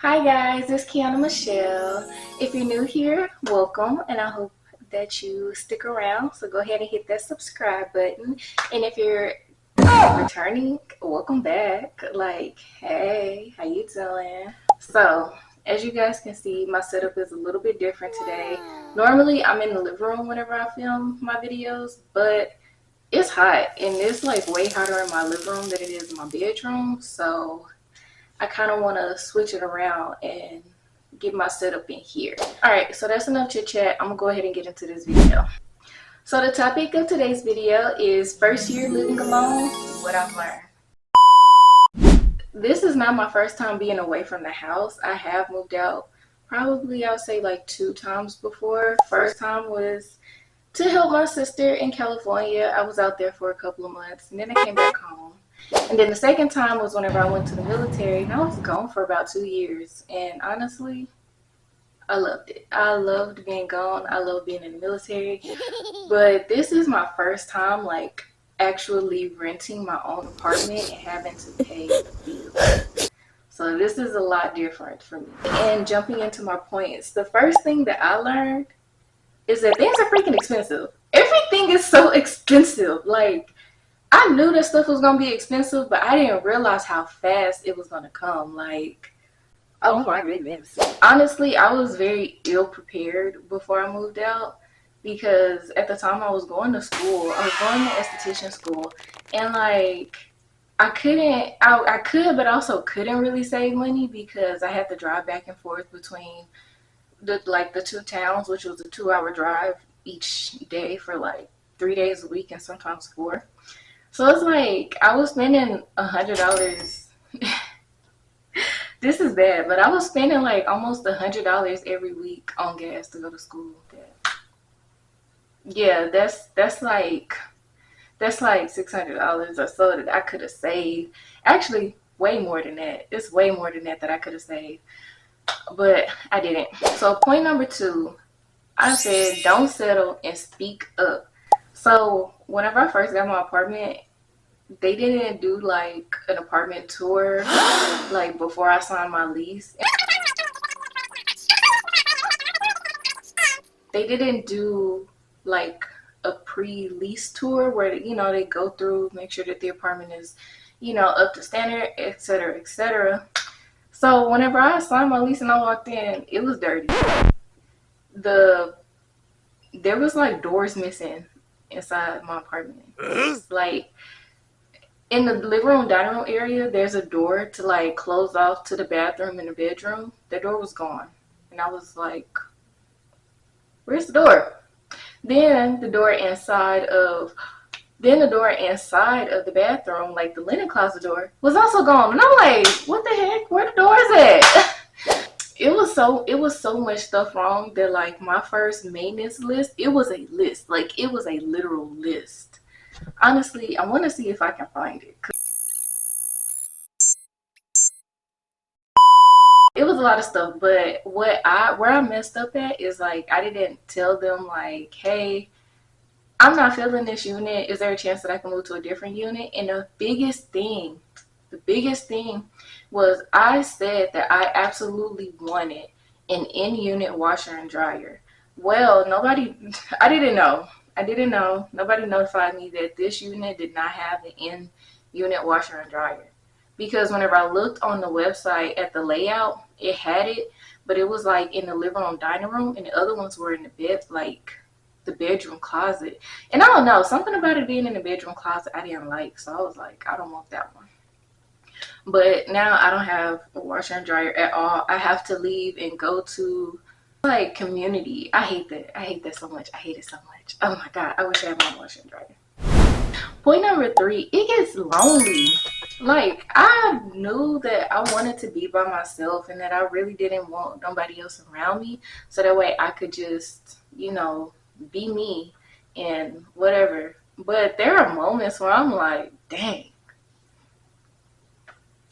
Hi guys, it's Keyana Michelle. If you're new here, welcome, and I hope that you stick around. So go ahead and hit that subscribe button. And if you're returning, welcome back. Like, hey, how you doing? So, as you guys can see, my setup is a little bit different today. Normally, I'm in the living room whenever I film my videos, but it's hot, and it's like way hotter in my living room than it is in my bedroom. So I kind of want to switch it around and get my setup in here. All right, so that's enough chit chat. I'm gonna go ahead and get into this video. So the topic of today's video is first year living alone, what I've learned. This is not my first time being away from the house. I have moved out probably, I would say, like 2 times before. First time was to help my sister in California. I was out there for a couple of months, and then I came back home. And then the second time was whenever I went to the military, and I was gone for about 2 years. And honestly, I loved it. I loved being gone. I love being in the military. But this is my first time, like, actually renting my own apartment and having to pay bills. So this is a lot different for me. And jumping into my points, the first thing that I learned is that things are freaking expensive. Everything is so expensive. Like, I knew that stuff was gonna be expensive, but I didn't realize how fast it was gonna come. Like, oh my goodness. Honestly, I was very ill prepared before I moved out because at the time I was going to school. I was going to esthetician school, and like I could, but also couldn't really save money because I had to drive back and forth between the two towns, which was a 2-hour drive each day for like 3 days a week and sometimes four. So it's like I was spending $100. This is bad, but I was spending like almost $100 every week on gas to go to school. Yeah, that's like $600 or so that I could have saved. Actually, way more than that. It's way more than that I could have saved, but I didn't. So point number two, I said don't settle and speak up. So whenever I first got my apartment, they didn't do like an apartment tour like before I signed my lease. They didn't do like a pre-lease tour where they go through, make sure that the apartment is up to standard, etc., etc. So whenever I signed my lease and I walked in, it was dirty. There was like doors missing inside my apartment. Like, in the living room, dining room area, there's a door to like close off to the bathroom and the bedroom. The door was gone. And I was like, where's the door? Then the door inside of the bathroom, like the linen closet door, was also gone. And I'm like, what the heck? Where the door is at? It was so much stuff wrong that like my first maintenance list, it was a list. Like, it was a literal list. Honestly, I want to see if I can find it. It was a lot of stuff, but where I messed up at is like I didn't tell them like, hey, I'm not feeling this unit. Is there a chance that I can move to a different unit? And the biggest thing was I said that I absolutely wanted an in-unit washer and dryer. Well, I didn't know. Nobody notified me that this unit did not have an in-unit washer and dryer. Because whenever I looked on the website at the layout, it had it, but it was like in the living room, dining room, and the other ones were in the bed, like the bedroom closet. And I don't know, something about it being in the bedroom closet I didn't like, so I was like, I don't want that one. But now I don't have a washer and dryer at all. I have to leave and go to like community. I hate that. I hate that so much. I hate it so much. Oh my god, I wish I had my washer and dryer. Point number three, it gets lonely. Like, I knew that I wanted to be by myself and that I really didn't want nobody else around me. So that way I could just, be me and whatever. But there are moments where I'm like, dang,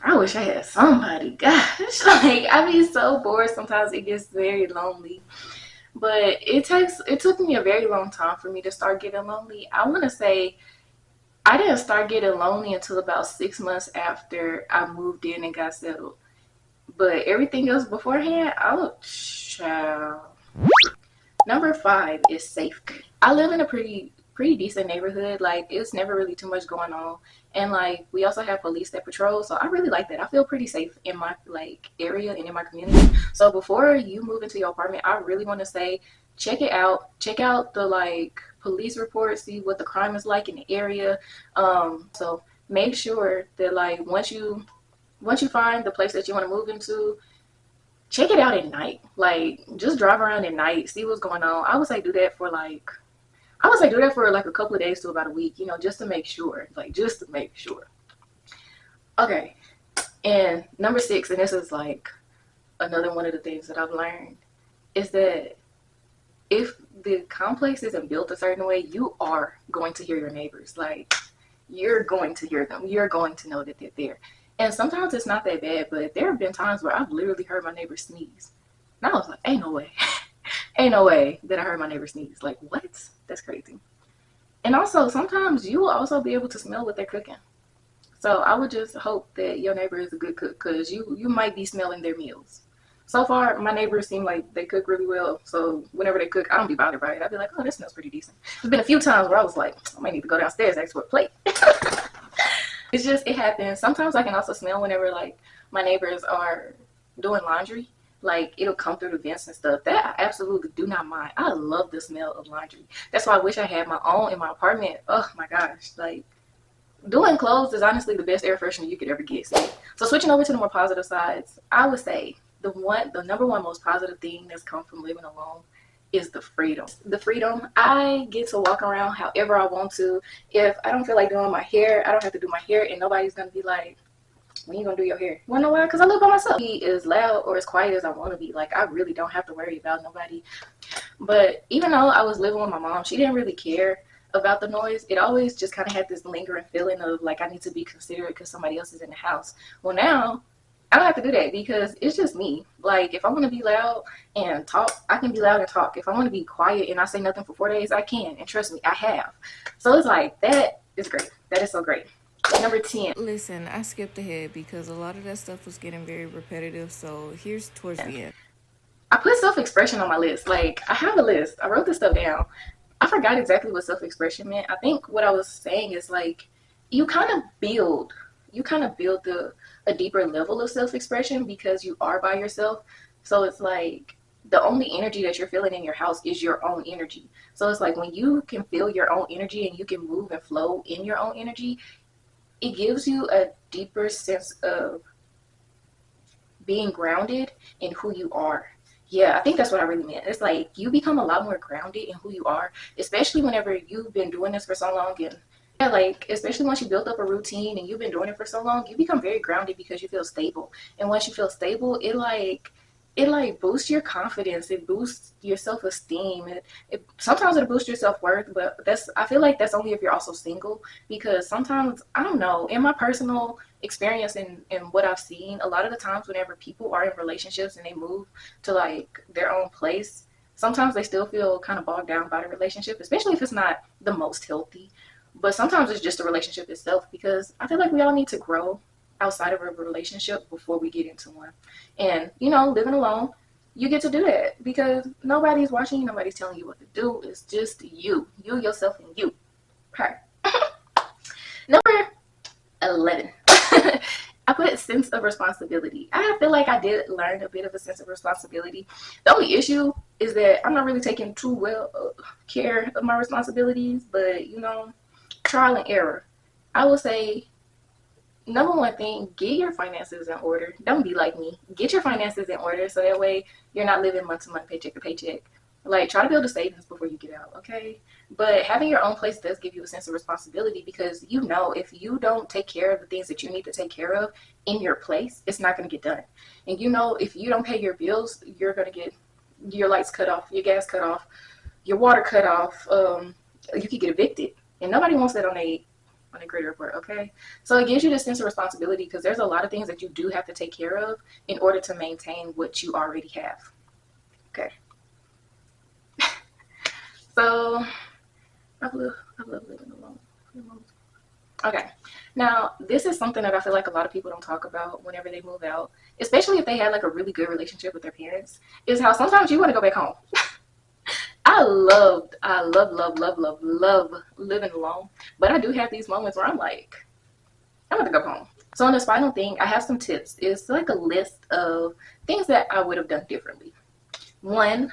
I wish I had somebody. Gosh, like, I be so bored sometimes. It gets very lonely. But it took me a very long time for me to start getting lonely. I want to say I didn't start getting lonely until about 6 months after I moved in and got settled. But everything else beforehand, oh, child. Number five is safety. I live in a pretty decent neighborhood. Like it's never really too much going on, and like we also have police that patrol. So I really like that. I feel pretty safe in my like area and in my community. So before you move into your apartment, I really want to say check it out. Check out the like police reports. See what the crime is like in the area. So make sure that like once you find the place that you want to move into, check it out at night. Like just drive around at night, see what's going on. I would say do that for like a couple of days to about a week, just to make sure. Like just to make sure. Okay. And number six, and this is like another one of the things that I've learned, is that if the complex isn't built a certain way, you are going to hear your neighbors. Like you're going to hear them. You're going to know that they're there. And sometimes it's not that bad, but there have been times where I've literally heard my neighbor sneeze. And I was like, ain't no way. Ain't no way that I heard my neighbor sneeze. Like, what? That's crazy. And also, sometimes you will also be able to smell what they're cooking. So I would just hope that your neighbor is a good cook because you might be smelling their meals. So far, my neighbors seem like they cook really well. So whenever they cook, I don't be bothered by it. I'd be like, oh, this smells pretty decent. There's been a few times where I was like, I might need to go downstairs and ask for a plate. It happens. Sometimes I can also smell whenever like my neighbors are doing laundry. Like it'll come through the vents and stuff. That I absolutely do not mind. I love the smell of laundry. That's why I wish I had my own in my apartment. Oh my gosh. Like doing clothes is honestly the best air freshener you could ever get. So switching over to the more positive sides, I would say the number one most positive thing that's come from living alone is the freedom. The freedom. I get to walk around however I want to. If I don't feel like doing my hair, I don't have to do my hair, and nobody's gonna be like, when you gonna do your hair? You wanna know why? Because I live by myself. Be as loud or as quiet as I want to be. Like I really don't have to worry about nobody. But even though I was living with my mom, she didn't really care about the noise. It always just kind of had this lingering feeling of like I need to be considerate because somebody else is in the house. Well, now I don't have to do that because it's just me. Like if I want to be loud and talk, I can be loud and talk. If I want to be quiet and I say nothing for 4 days, I can. And trust me, I have. So it's like that is great. That is so great. Number 10. Listen, I skipped ahead because a lot of that stuff was getting very repetitive. So here's towards the end. I put self-expression on my list. Like I have a list. I wrote this stuff down. I forgot exactly what self-expression meant. I think what I was saying is like you kind of build a deeper level of self-expression because you are by yourself. So it's like the only energy that you're feeling in your house is your own energy. So it's like when you can feel your own energy and you can move and flow in your own energy, it gives you a deeper sense of being grounded in who you are. Yeah, I think that's what I really meant. It's like you become a lot more grounded in who you are, especially whenever you've been doing this for so long. And yeah, like especially once you build up a routine and you've been doing it for so long, you become very grounded because you feel stable. And once you feel stable, it like boosts your confidence. It boosts your self-esteem. It sometimes it boosts your self-worth, but that's I feel like that's only if you're also single because sometimes I don't know, in my personal experience and what I've seen, a lot of the times whenever people are in relationships and they move to like their own place, sometimes they still feel kind of bogged down by the relationship, especially if it's not the most healthy. But sometimes it's just the relationship itself because I feel like we all need to grow outside of a relationship before we get into one. And living alone, you get to do that because nobody's watching you, nobody's telling you what to do. It's just you yourself, and you. Okay. Number 11. I put sense of responsibility. I feel like I did learn a bit of a sense of responsibility. The only issue is that I'm not really taking too well care of my responsibilities, but trial and error. I would say number one thing, get your finances in order. Don't be like me. Get your finances in order so that way you're not living month to month, paycheck to paycheck. Like try to build a savings before you get out, okay? But having your own place does give you a sense of responsibility because if you don't take care of the things that you need to take care of in your place, it's not going to get done. And if you don't pay your bills, you're going to get your lights cut off, your gas cut off, your water cut off. You could get evicted, and nobody wants that on a credit report, okay? So it gives you this sense of responsibility because there's a lot of things that you do have to take care of in order to maintain what you already have. Okay. So I love living alone. Okay. Now, this is something that I feel like a lot of people don't talk about whenever they move out, especially if they had like a really good relationship with their parents, is how sometimes you want to go back home. I love living alone, but I do have these moments where I'm like, I want to go home. So on this final thing, I have some tips. It's like a list of things that I would have done differently. One,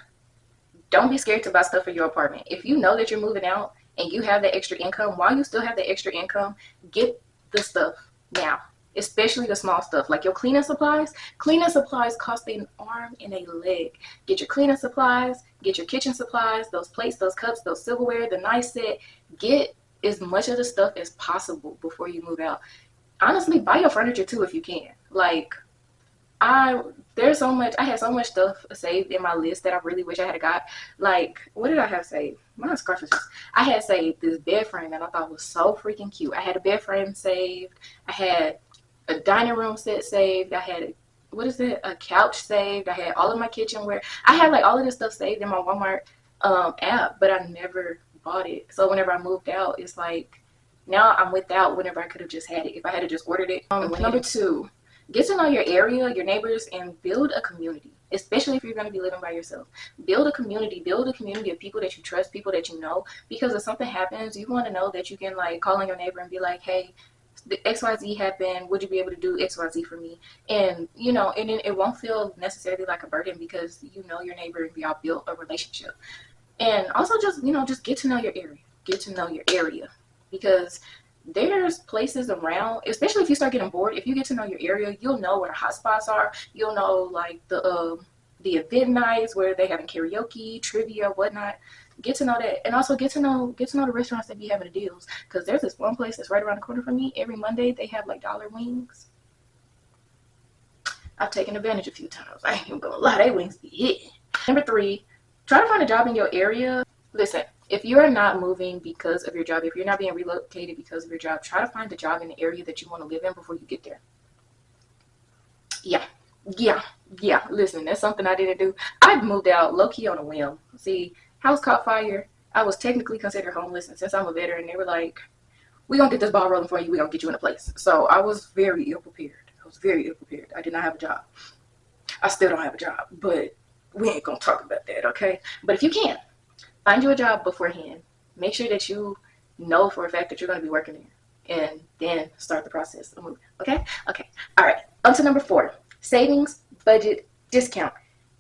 don't be scared to buy stuff for your apartment. If you know that you're moving out and you have that extra income, while you still have that extra income, get the stuff now. Especially the small stuff like your cleaning supplies. Cleaning supplies cost an arm and a leg. Get your cleaning supplies, get your kitchen supplies, those plates, those cups, those silverware, the nice set. Get as much of the stuff as possible before you move out. Honestly, buy your furniture too if you can. Like, I there's so much. I had so much stuff saved in my list that I really wish I had got. Like, what did I have saved? My scarf is just. I had saved this bed frame that I thought was so freaking cute. I had a bed frame saved. I had a dining room set saved. I had what is it? A couch saved. I had all of my kitchenware. I had like all of this stuff saved in my Walmart app, but I never bought it. So whenever I moved out, it's like now I'm without whenever I could have just had it if I had just ordered it. Number two, get to know your area, your neighbors, and build a community, especially if you're going to be living by yourself. Build a community of people that you trust, people that you know, because if something happens, you want to know that you can like call on your neighbor and be like, hey, the XYZ happened, would you be able to do XYZ for me? And you know, and then it won't feel necessarily like a burden because you know your neighbor and y'all built a relationship. And also just, you know, just get to know your area. Get to know your area. Because there's places around, especially if you start getting bored, if you get to know your area, you'll know where the hot spots are. You'll know like the event nights where they having karaoke, trivia, whatnot. Get to know that, and also get to know the restaurants that be having the deals. Because there's this one place that's right around the corner from me. Every Monday they have like dollar wings. I've taken advantage a few times. I ain't even gonna lie, they wings be hitting. Number three, try to find a job in your area. Listen, if you're not moving because of your job, if you're not being relocated because of your job, try to find a job in the area that you want to live in before you get there. Yeah, yeah, yeah. Listen, that's something I didn't do. I moved out low key on a whim. See, house caught fire. I was technically considered homeless, and since I'm a veteran, they were like, "We gonna get this ball rolling for you. We gonna get you in a place." So I was very ill prepared. I was very ill prepared. I did not have a job. I still don't have a job, but we ain't gonna talk about that, okay? But if you can, find you a job beforehand. Make sure that you know for a fact that you're going to be working there, and then start the process of moving. Okay? Okay. All right. On to number four, savings, budget, discount.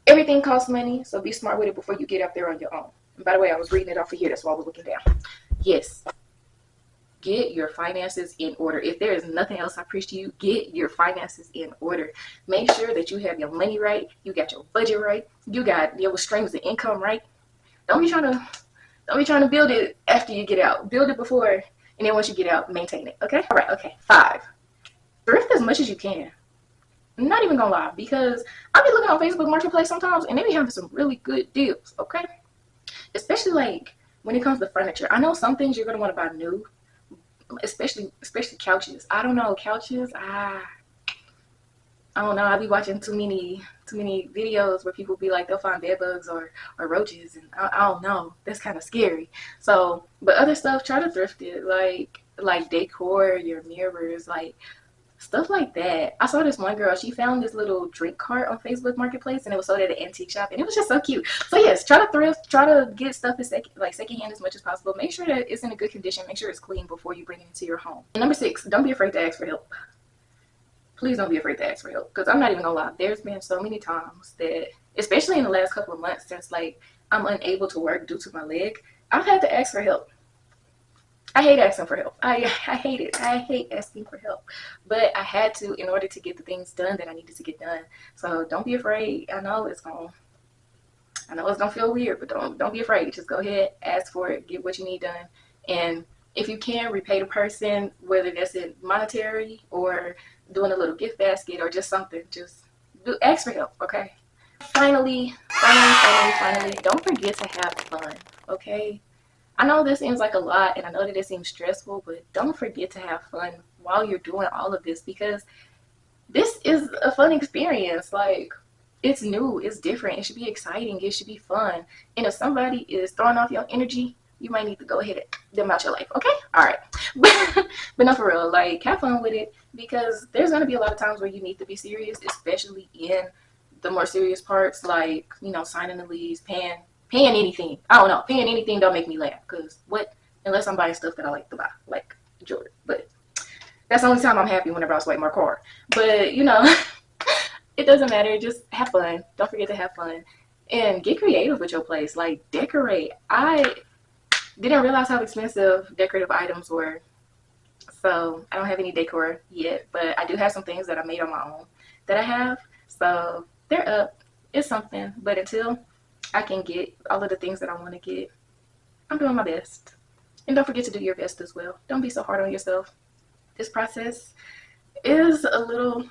Everything costs money, so be smart with it before you get out there on your own. And by the way, I was reading it off of here. That's why I was looking down. Yes. Get your finances in order. If there is nothing else I preach to you, get your finances in order. Make sure that you have your money right. You got your budget right. You got your streams of income right. Don't be trying to build it after you get out. Build it before, and then once you get out, maintain it. Okay? All right. Okay. Five, thrift as much as you can. I'm not even gonna lie, because I be looking on Facebook Marketplace sometimes, and they be having some really good deals. Okay? Especially like when it comes to furniture. I know some things you're gonna want to buy new, especially couches. I don't know, couches. I don't know. I be watching too many videos where people be like they'll find bed bugs or roaches, and I don't know. That's kind of scary. So, but other stuff, try to thrift it, like decor, your mirrors, like stuff like that. I saw this one girl. She found this little drink cart on Facebook Marketplace, and it was sold at an antique shop, and it was just so cute. So yes, try to thrift. Try to get stuff as secondhand as much as possible. Make sure that it's in a good condition. Make sure it's clean before you bring it into your home. And number six, don't be afraid to ask for help. Please don't be afraid to ask for help, because I'm not even gonna lie, there's been so many times that, especially in the last couple of months, since like I'm unable to work due to my leg, I've had to ask for help. I hate asking for help. I hate it. I hate asking for help, but I had to in order to get the things done that I needed to get done. So don't be afraid. I know it's gonna feel weird, but don't be afraid. Just go ahead, ask for it, get what you need done, and if you can, repay the person, whether that's in monetary or doing a little gift basket or just something. Just ask for help, okay? Finally, don't forget to have fun, okay? I know this seems like a lot, and I know that it seems stressful, but don't forget to have fun while you're doing all of this, because this is a fun experience. Like, it's new, it's different, it should be exciting, it should be fun. And if somebody is throwing off your energy, you might need to go ahead and dim out your life. Okay, all right. But no, for real, like have fun with it because there's gonna be a lot of times where you need to be serious, especially in the more serious parts, like signing the lease, paying anything. I don't know, paying anything don't make me laugh because what? Unless I'm buying stuff that I like to buy, like jewelry. But that's the only time I'm happy whenever I swipe my card. But it doesn't matter. Just have fun. Don't forget to have fun and get creative with your place. Like decorate. I didn't realize how expensive decorative items were. So I don't have any decor yet, but I do have some things that I made on my own that I have. So they're up. It's something. But until I can get all of the things that I want to get, I'm doing my best. And don't forget to do your best as well. Don't be so hard on yourself. This process is a little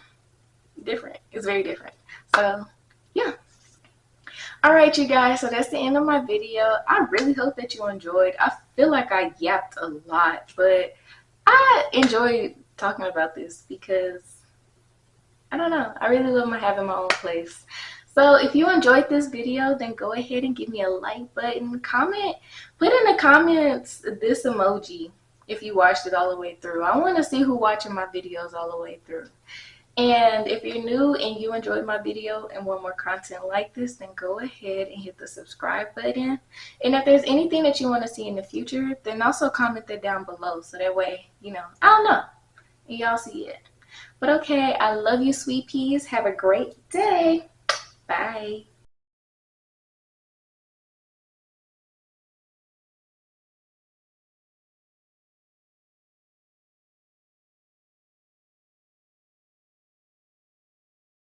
different. It's very different. So yeah. All right, you guys. So that's the end of my video. I really hope that you enjoyed. I feel like I yapped a lot, but I enjoy talking about this because I don't know. I really love having my own place. So if you enjoyed this video, then go ahead and give me a like button, comment, put in the comments this emoji if you watched it all the way through. I want to see who watching my videos all the way through. And if you're new and you enjoyed my video and want more content like this, then go ahead and hit the subscribe button. And if there's anything that you want to see in the future, then also comment that down below. So that way, I'll know and y'all see it. But okay, I love you, sweet peas. Have a great day. Bye.